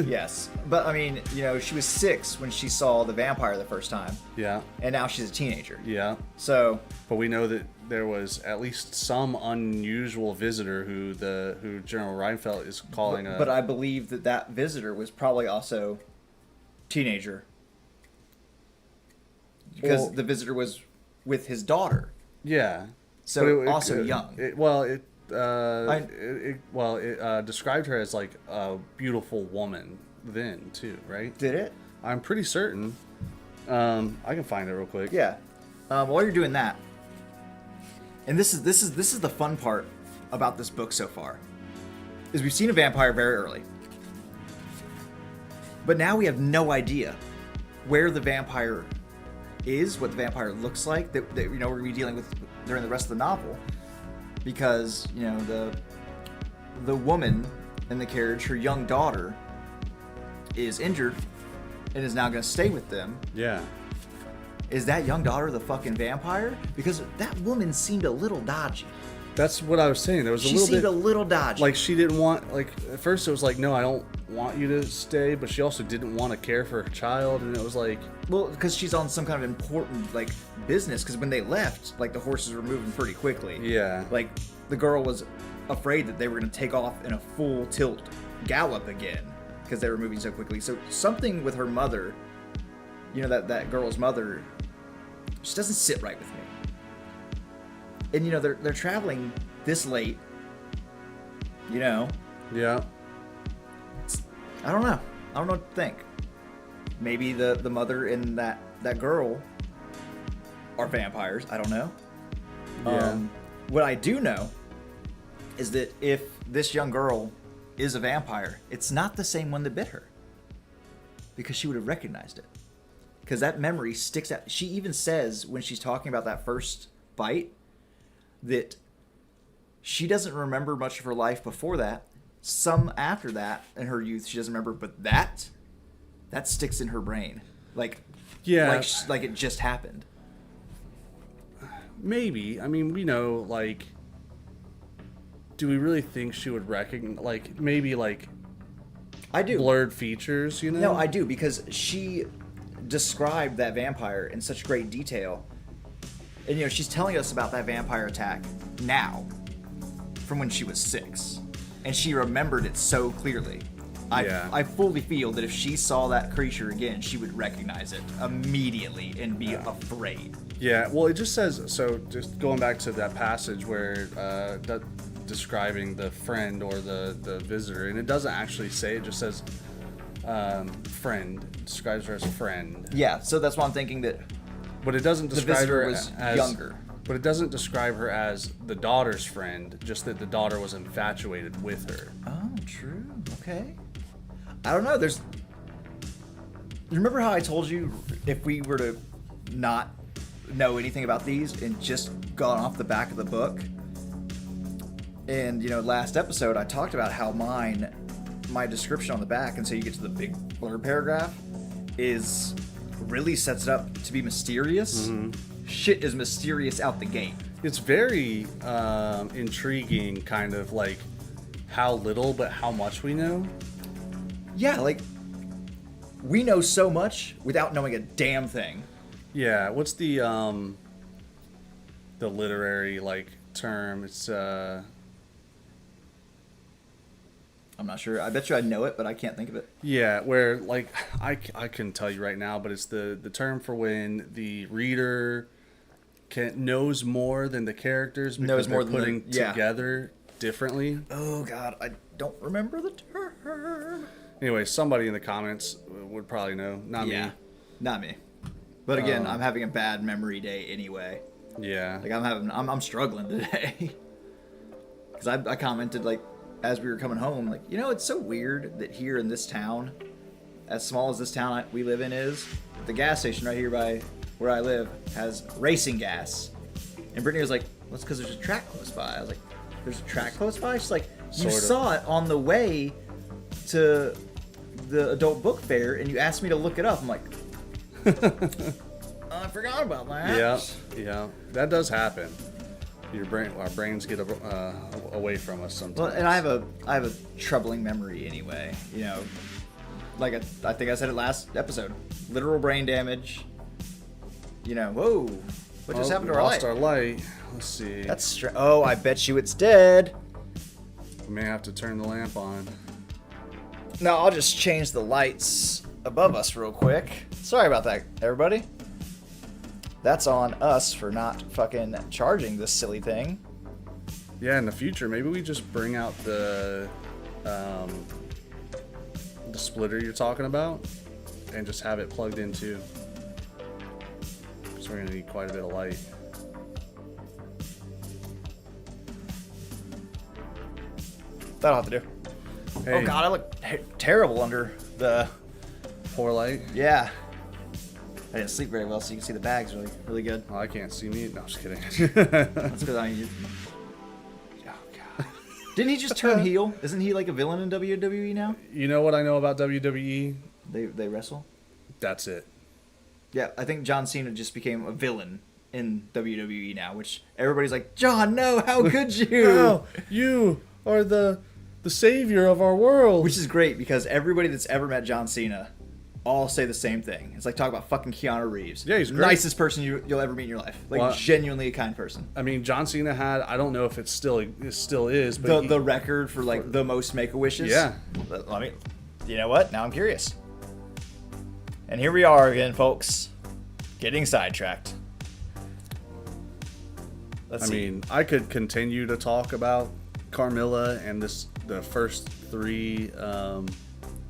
Yes. But, I mean, she was 6 when she saw the vampire the first time. Yeah. And now she's a teenager. Yeah. So... But we know that there was at least some unusual visitor who General Reinfeldt is calling But I believe that visitor was probably also teenager. Because the visitor was with his daughter. Yeah. So also young. It described her as like a beautiful woman then too, right? Did it? I'm pretty certain. I can find it real quick. Yeah. While you're doing that, and this is the fun part about this book so far, is we've seen a vampire very early, but now we have no idea where the vampire is, what the vampire looks like, that we're going to be dealing with during the rest of the novel, because the woman in the carriage, her young daughter, is injured and is now going to stay with them. Yeah. Is that young daughter the fucking vampire? Because that woman seemed a little dodgy. That's what I was saying. There was She seemed a little dodgy. Like she didn't want, like at first it was like, no, I don't want you to stay, but she also didn't want to care for her child, and it was like, well, because she's on some kind of important like business. Because when they left, like the horses were moving pretty quickly. Yeah. Like the girl was afraid that they were going to take off in a full tilt gallop again because they were moving so quickly. So something with her mother, that girl's mother, just doesn't sit right with me. And they're traveling this late. Yeah. I don't know what to think. Maybe the mother and that girl are vampires. I don't know. Yeah. What I do know is that if this young girl is a vampire, it's not the same one that bit her, because she would have recognized it. Because that memory sticks out. She even says when she's talking about that first bite that she doesn't remember much of her life before that. Some after that in her youth she doesn't remember, but that sticks in her brain, like it just happened. Maybe. I mean, we know, like, do we really think she would recognize, like, maybe, like, I do. blurred features, you know? No, I do, because she described that vampire in such great detail. And, you know, she's telling us about that vampire attack now, from when she was 6. And she remembered it so clearly. I fully feel that if she saw that creature again, she would recognize it immediately and be afraid. Yeah, well, it just says, so just going back to that passage where describing the friend or the visitor, and it doesn't actually say, it just says friend, it describes her as friend. Yeah, so that's why I'm thinking that But it doesn't the describe visitor her was as younger. But it doesn't describe her as the daughter's friend, just that the daughter was infatuated with her. Oh, true. Okay. I don't know. You remember how I told you if we were to not know anything about these and just gone off the back of the book? And, you know, last episode I talked about how my description on the back, and so you get to the big blurb paragraph, is really sets it up to be mysterious. Mm-hmm. Shit is mysterious out the gate. It's very intriguing, kind of like how little but how much we know. Yeah, like, we know so much without knowing a damn thing. Yeah, what's the literary, like, term? It's I'm not sure. I bet you I know it, but I can't think of it. yeah, where, like, I couldn't tell you right now, but it's the term for when the reader knows more than the characters because Knows more they're than putting together differently. Oh God, I don't remember the term. Anyway, somebody in the comments would probably know, not me. Not me. But again, I'm having a bad memory day anyway. Yeah. Like I'm struggling today. Because I commented, like, as we were coming home, like, you know, it's so weird that here in this town, as small as this town we live in is, the gas station right here by where I live has racing gas. And Brittany was like, well, it's because there's a track close by. I was like, there's a track close by? She's like, you saw it on the way to the adult book fair and you asked me to look it up. I'm like, I forgot about that. Yeah, that does happen. Our brains get away from us sometimes. Well, and I have a troubling memory anyway. You know, like I think I said it last episode. Literal brain damage. You know, whoa, what just happened to our light? Lost our light. Let's see. That's oh, I bet you it's dead. We may have to turn the lamp on. No, I'll just change the lights above us real quick. Sorry about that, everybody. That's on us for not fucking charging this silly thing. Yeah, in the future, maybe we just bring out the splitter you're talking about and just have it plugged into. Because we're going to need quite a bit of light. That'll have to do. Hey, Oh God, I look terrible under the... poor light. Yeah. I didn't sleep very well, so you can see the bags really, really good. Oh, I can't see me. No, I'm just kidding. That's because oh God. Didn't he just turn heel? Isn't he like a villain in WWE now? You know what I know about WWE? They wrestle? That's it. Yeah, I think John Cena just became a villain in WWE now, which everybody's like, John, no, how could you? No, you are the savior of our world. Which is great because everybody that's ever met John Cena all say the same thing. It's like talk about fucking Keanu Reeves. Yeah, he's great. Nicest person you'll ever meet in your life. Like, Well, genuinely a kind person. I mean, John Cena had, I don't know if it still is, but The record for like the most Make-A-Wishes. Yeah. Let me. You know what? Now I'm curious. And here we are again, folks, getting sidetracked. Let's see. mean, I could continue to talk about Carmilla and the first 3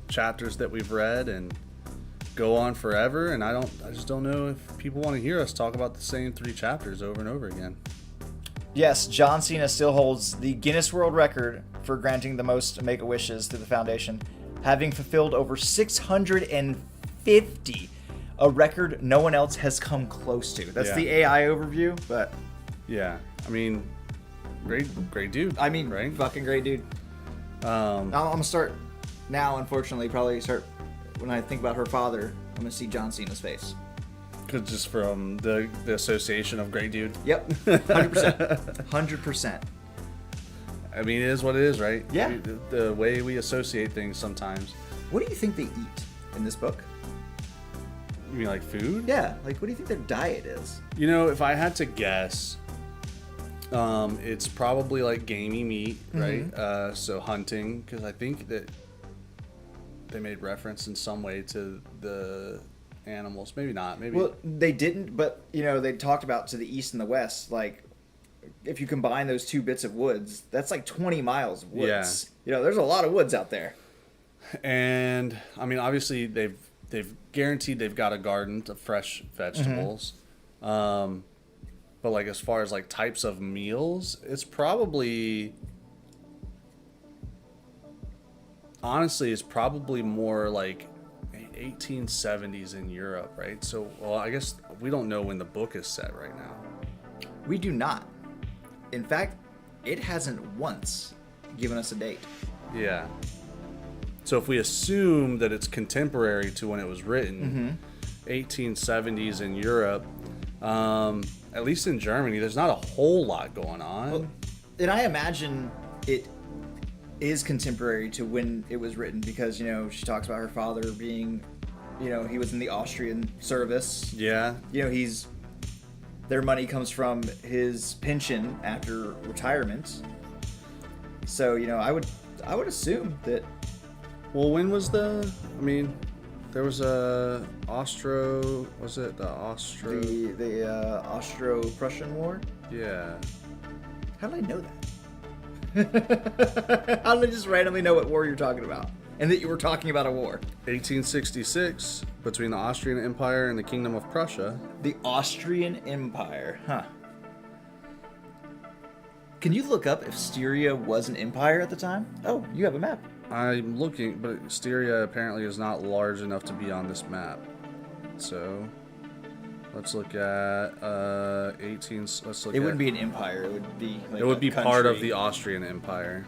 chapters that we've read and go on forever, and I just don't know if people want to hear us talk about the same 3 chapters over and over again. Yes, John Cena still holds the Guinness World Record for granting the most Make-A-Wishes through the foundation, having fulfilled over 650, a record no one else has come close to. That's the AI overview, but yeah, I mean, great dude. I mean, right? Fucking great dude. I'm gonna start now. Unfortunately, probably start when I think about her father. I'm gonna see John Cena's face. Cause just from the association of great dude. Yep, 100%, 100%. I mean, it is what it is, right? Yeah. The way we associate things sometimes. What do you think they eat in this book? You mean like food? Yeah, like what do you think their diet is? You know, if I had to guess, it's probably like gamey meat, right? So hunting, because I think that they made reference in some way to the animals. Maybe not. Maybe. Well, they didn't, but you know, they talked about to the east and the west. Like, if you combine those two bits of woods, that's like 20 miles of woods. Yeah. You know, there's a lot of woods out there. And I mean, obviously they've guaranteed they've got a garden of fresh vegetables. But like as far as like types of meals, it's probably honestly it's probably more like 1870s in Europe, right? So, well, I guess we don't know when the book is set right now. We do not. In fact, it hasn't once given us a date. Yeah. So if we assume that it's contemporary to when it was written, 1870s in Europe, at least in Germany, there's not a whole lot going on. Well, and I imagine it is contemporary to when it was written because, you know, she talks about her father being, you know, he was in the Austrian service. Yeah. You know, their money comes from his pension after retirement. So, you know, I would assume that. Well, when was the? I mean, there was a Austro. Was it the Austro? The Austro-Prussian War. Yeah. How did I know that? How did I just randomly know what war you're talking about, and that you were talking about a war? 1866 between the Austrian Empire and the Kingdom of Prussia. The Austrian Empire, huh? Can you look up if Styria was an empire at the time? Oh, you have a map. I'm looking, but Styria apparently is not large enough to be on this map. So, let's look at 18. Let's look. It wouldn't be an empire. It would be. Like it would a be country. part of the Austrian Empire,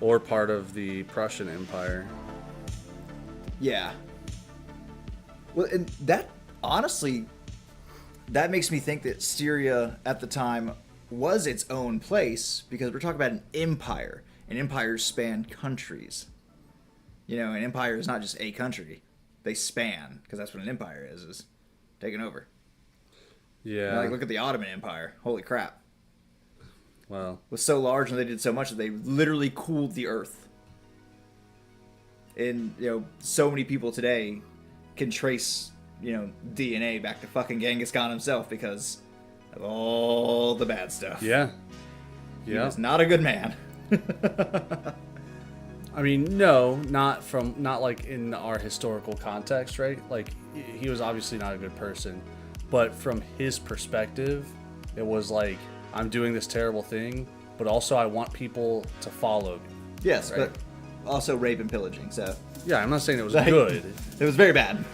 or part of the Prussian Empire. Yeah. Well, and that honestly, that makes me think that Styria at the time was its own place because we're talking about an empire. And empires span countries. You know, an empire is not just a country. They span, because that's what an empire is taking over. Yeah. You know, like, look at the Ottoman Empire. Holy crap. Well. It was so large and they did so much that they literally cooled the earth. And, you know, so many people today can trace, you know, DNA back to fucking Genghis Khan himself because of all the bad stuff. Yeah. He was not a good man. I mean, no, not like in our historical context, right? Like, he was obviously not a good person, but from his perspective, it was like, I'm doing this terrible thing, but also I want people to follow me. Yes, right? but also rape and pillaging, so. Yeah, I'm not saying it was good. It was very bad.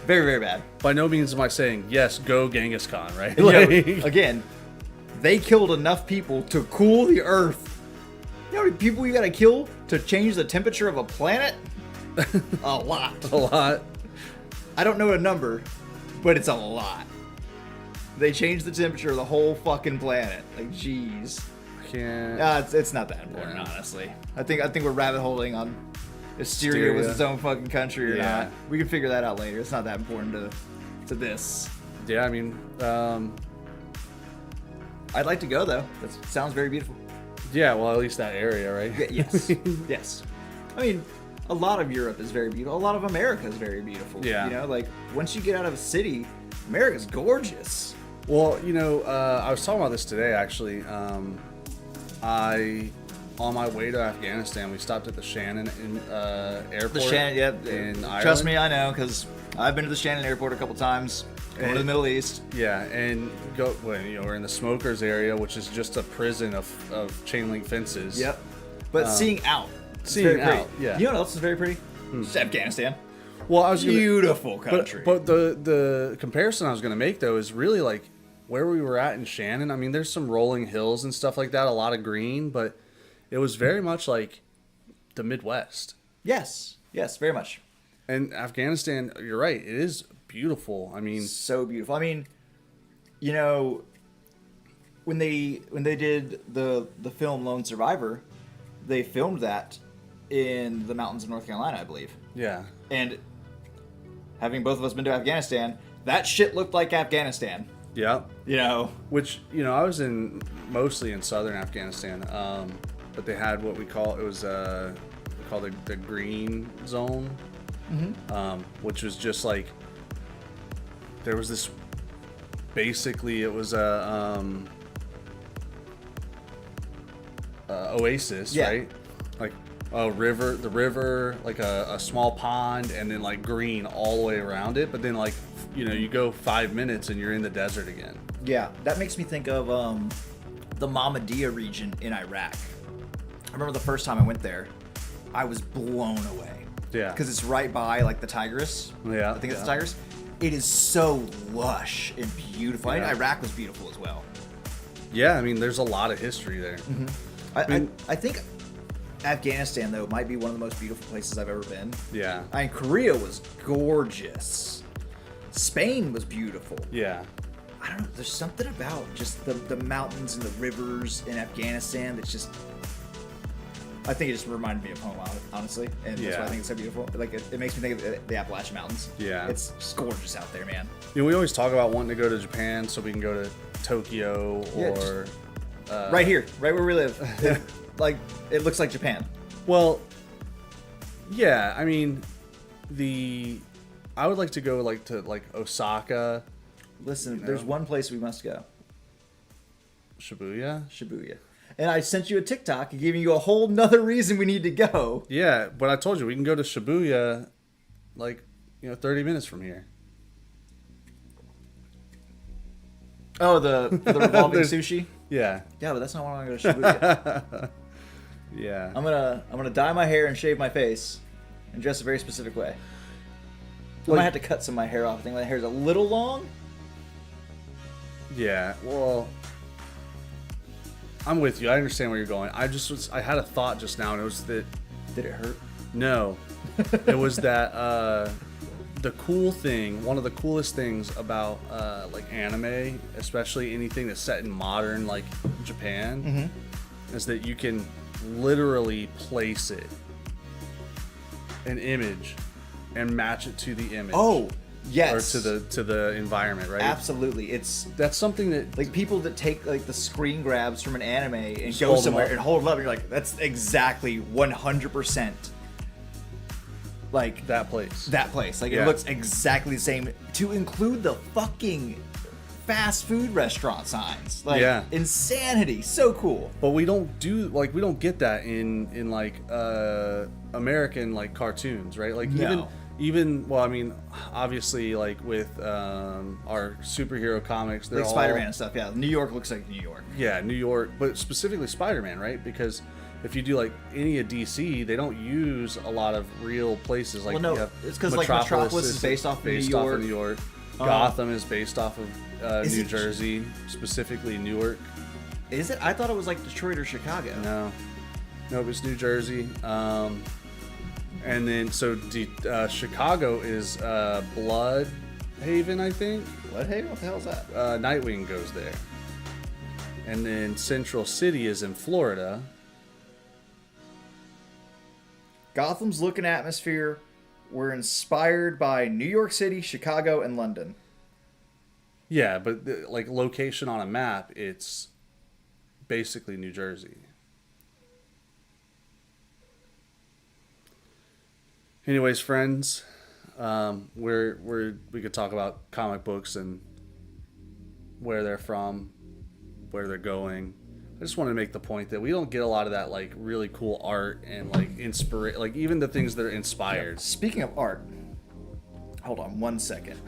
Very, very bad. By no means am I saying, yes, go Genghis Khan, right? Like, again, they killed enough people to cool the earth. You know how many people you gotta kill to change the temperature of a planet? A lot. A lot. I don't know a number, but it's a lot. They changed the temperature of the whole fucking planet. Like, jeez. I can't. It's not that important, honestly. I think we're rabbit holing on if Styria was its own fucking country or not. We can figure that out later. It's not that important to this. Yeah, I mean, I'd like to go though. That sounds very beautiful. Yeah, well, at least that area, right? Yes. Yes. I mean, a lot of Europe is very beautiful. A lot of America is very beautiful. Yeah. You know, like, once you get out of a city, America's gorgeous. Well, you know, I was talking about this today, actually. On my way to Afghanistan, we stopped at the Shannon airport. The Shannon, yeah. In Ireland. Trust me, I know, because I've been to the Shannon airport a couple times. Going to the Middle East. Yeah, and we're in the smokers area, which is just a prison of chain link fences. Yep. But seeing out. Seeing out, yeah. You know what else is very pretty? It's Afghanistan. Well, I was beautiful country. But the comparison I was going to make though is really like where we were at in Shannon. I mean, there's some rolling hills and stuff like that, a lot of green, but it was very much like the Midwest. Yes, very much. And Afghanistan, you're right, it is beautiful. I mean, so beautiful. I mean, you know, when they did the film Lone Survivor, they filmed that in the mountains of North Carolina, I believe. Yeah. And having both of us been to Afghanistan, that shit looked like Afghanistan. Yeah. You know. Which, you know, I was mostly in southern Afghanistan, but they had what we call the green zone, which was just like, there was this, basically it was a oasis, right? Like the river, like a small pond, and then like green all the way around it. But then like, you know, you go 5 minutes and you're in the desert again. Yeah, that makes me think of the Mahmadiyya region in Iraq. I remember the first time I went there, I was blown away. Yeah. Because it's right by like the Tigris. Yeah. I think it's the Tigris. It is so lush and beautiful. Yeah. I think Iraq was beautiful as well. Yeah, I mean, there's a lot of history there. I think Afghanistan, though, might be one of the most beautiful places I've ever been. Yeah. I mean, Korea was gorgeous. Spain was beautiful. Yeah. I don't know. There's something about just the mountains and the rivers in Afghanistan that's just... I think it just reminded me of home, honestly. And that's why I think it's so beautiful. Like, it makes me think of the Appalachian Mountains. Yeah. It's just gorgeous out there, man. You know, we always talk about wanting to go to Japan so we can go to Tokyo or... right here, right where we live. It looks like Japan. Well, yeah, I mean, I would like to go to Osaka. Listen, there's one place we must go. Shibuya. And I sent you a TikTok giving you a whole nother reason we need to go. Yeah, but I told you we can go to Shibuya, 30 minutes from here. Oh, the revolving sushi. Yeah. Yeah, but that's not why I'm going to go to Shibuya. Yeah. I'm gonna dye my hair and shave my face, and dress a very specific way. I might have to cut some of my hair off. I think my hair's a little long. Yeah. Well, I'm with you. I understand where you're going. I had a thought just now, and it was that. Did it hurt? No. It was that one of the coolest things about anime, especially anything that's set in modern Japan, is that you can literally place an image and match it to the image. Oh, yes. Or to the environment, right? Absolutely. That's something that people that take the screen grabs from an anime and Just go hold them somewhere up. and hold it up, and you're like, that's exactly 100%. That place. It looks exactly the same, to include the fucking fast food restaurant signs. Insanity. So cool. But we don't get that in American cartoons, right? No. even well, I mean, obviously with our superhero comics, they're all Spider-Man and stuff. Yeah, New York looks like New York. Yeah, New York, but specifically Spider-Man, right? Because if you do any of DC, they don't use a lot of real places. Well, no, it's because Metropolis is based off of New York. Gotham is based off of New Jersey, specifically Newark. Is it? I thought it was Detroit or Chicago. No, it's New Jersey. And then Chicago is Blood Haven, I think. Blood Haven? What the hell is that? Nightwing goes there. And then Central City is in Florida. Gotham's look and atmosphere were inspired by New York City, Chicago, and London. Yeah, but location on a map, it's basically New Jersey. Anyways, friends, we could talk about comic books and where they're from, where they're going. I just wanted to make the point that we don't get a lot of that really cool art and even the things that are inspired. Speaking of art, hold on 1 second,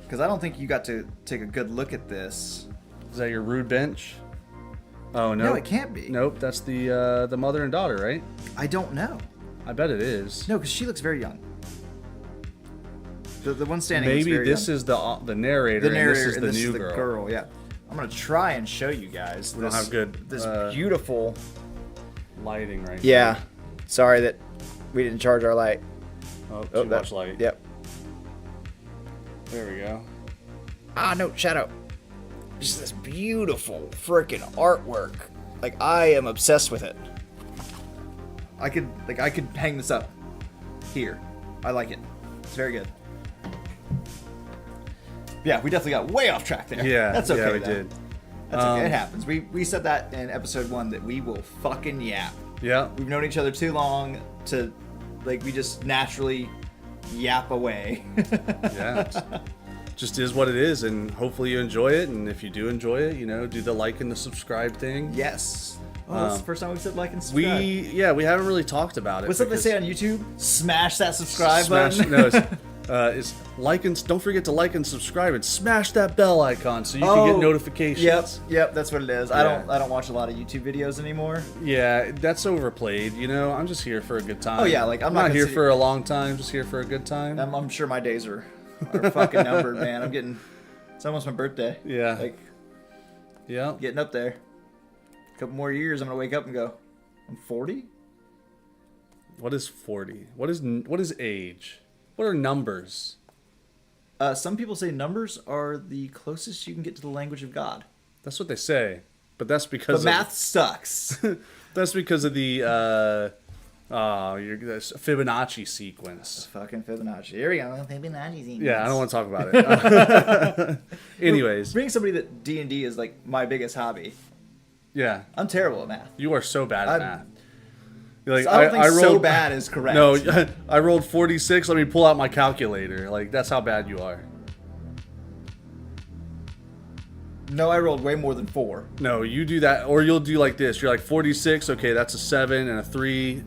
because I don't think you got to take a good look at this. Is that your rude bench? Oh no, no, it can't be. Nope, that's the mother and daughter, right? I don't know. I bet it is. No, because she looks very young. The one standing. Maybe this is the narrator. The narrator, and this is the new girl. Yeah. I'm gonna try and show you guys. We don't have good this beautiful lighting right Yeah. Sorry that we didn't charge our light. Oh, too much light. Yep. There we go. Ah, no, shadow. just this beautiful freaking artwork. Like, I am obsessed with it. I could hang this up here. I like it. It's very good. Yeah, we definitely got way off track there. Yeah, that's okay. Yeah, we though. did. That's okay. It happens. We said that in episode 1 that we will fucking yap. Yeah. We've known each other too long to, like, we just naturally yap away. Yeah. Just is what it is, and hopefully you enjoy it. And if you do enjoy it, you know, do the like and the subscribe thing. Yes. Oh, that's the first time we said like and subscribe. We haven't really talked about it. What's that they say on YouTube? Smash that subscribe button. No, it's like and don't forget to like and subscribe and smash that bell icon so you can get notifications. Yep, that's what it is. Yeah. I don't watch a lot of YouTube videos anymore. Yeah, that's overplayed. You know, I'm just here for a good time. Oh yeah, like I'm not here for a long time. Just here for a good time. I'm sure my days are fucking numbered, man. It's almost my birthday. Yeah. Like, yeah, getting up there. A couple more years, I'm gonna wake up and go, I'm 40. What is 40? What is age? What are numbers? Some people say numbers are the closest you can get to the language of God. That's what they say, but that's because math sucks. That's because of the Fibonacci sequence. Fucking Fibonacci. Here we go. Fibonacci sequence. Yeah, I don't want to talk about it. Anyways, being somebody that D&D is like my biggest hobby. Yeah, I'm terrible at math. You are so bad at math. Like, I don't think so bad is correct. No, I rolled 46. Let me pull out my calculator. Like, that's how bad you are. No, I rolled way more than 4. No, you do that, or you'll do like this. You're like 46. Okay, that's a 7 and a 3.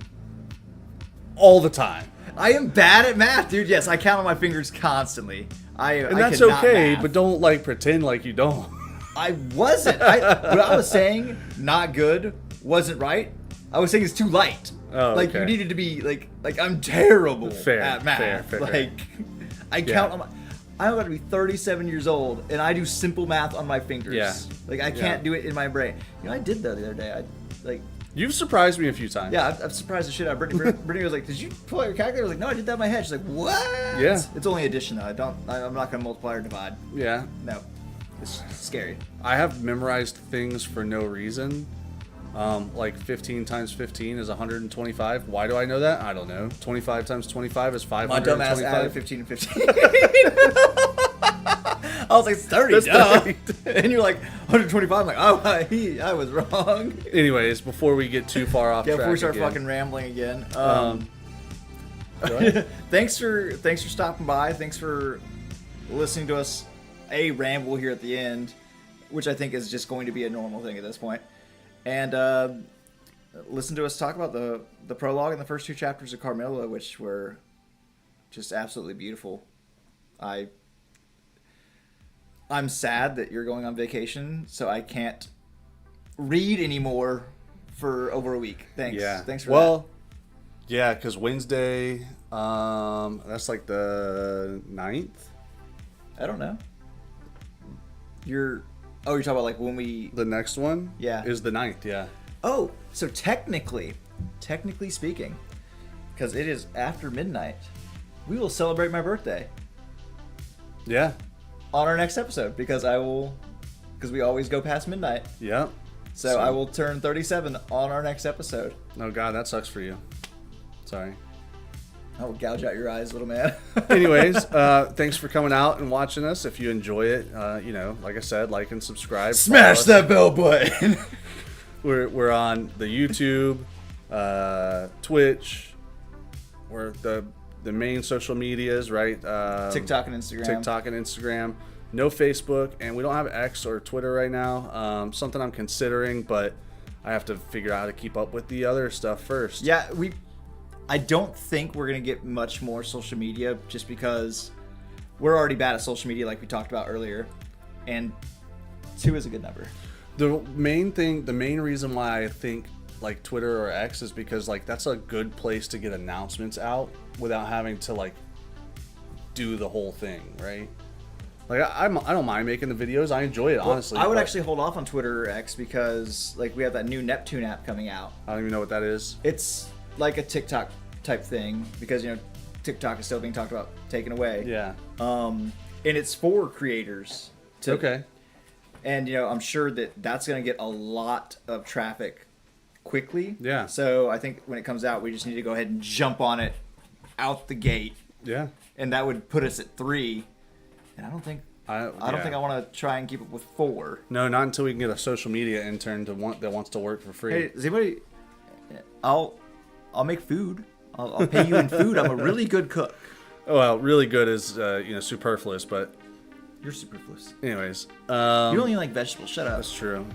All the time. I am bad at math, dude. Yes, I count on my fingers constantly. And that's okay, but don't like pretend like you don't. I wasn't. What I was saying, not good, wasn't right. I was saying it's too light. Oh, like, okay. you needed to be like I'm terrible at math. Fair. Like, I count on my. I'm about to be 37 years old, and I do simple math on my fingers. Yeah. Like, I can't do it in my brain. You know, I did that the other day. You've surprised me a few times. Yeah, I've surprised the shit out of Brittany. Brittany was like, "Did you pull out your calculator?" I was like, "No, I did that in my head." She's like, "What?" Yeah. It's only addition though. I'm not gonna multiply or divide. Yeah. No. It's scary. I have memorized things for no reason. Like 15 times 15 is 125. Why do I know that? I don't know. 25 times 25 is 525. My dumbass added 15 and 15. I was like, it's 30, That's 30. And you're like, 125. I'm like, oh, I was wrong. Anyways, before we get too far off track before we start again, fucking rambling again. go ahead. Thanks for stopping by. Thanks for listening to us ramble here at the end, which I think is just going to be a normal thing at this point. And listen to us talk about the prologue and the first 2 chapters of Carmella, which were just absolutely beautiful. I'm sad that you're going on vacation, so I can't read anymore for over a week. Thanks. Yeah. Thanks for that. Yeah, because Wednesday, that's like the 9th. I don't know. You're talking about like when we... The next one? Yeah. Is the 9th, yeah. Oh, so technically speaking, because it is after midnight, we will celebrate my birthday. Yeah. On our next episode, because we always go past midnight. Yeah. So I will turn 37 on our next episode. Oh, God, that sucks for you. Sorry. I will gouge out your eyes, little man. Anyways, thanks for coming out and watching us. If you enjoy it, like I said, like and subscribe. Smash that bell button. We're on the YouTube, Twitch. We're the main social medias, right? TikTok and Instagram. No Facebook, and we don't have X or Twitter right now. Something I'm considering, but I have to figure out how to keep up with the other stuff first. Yeah, I don't think we're going to get much more social media just because we're already bad at social media like we talked about earlier. And 2 is a good number. The main reason why I think like Twitter or X is because like that's a good place to get announcements out without having to like do the whole thing, right? Like I don't mind making the videos. I enjoy it, honestly. I would actually hold off on Twitter or X because like we have that new Neptune app coming out. I don't even know what that is. It's like a TikTok type thing because TikTok is still being talked about taken away. Yeah. And it's for creators. Okay. And I'm sure that that's going to get a lot of traffic quickly. Yeah. So I think when it comes out, we just need to go ahead and jump on it out the gate. Yeah. And that would put us at 3. And I don't think I want to try and keep up with 4. No, not until we can get a social media intern that wants to work for free. Hey, does anybody? I'll make food. I'll pay you in food. I'm a really good cook. Oh, well, really good is superfluous, but You're superfluous. anyways, You only like vegetables. Shut up. that's true.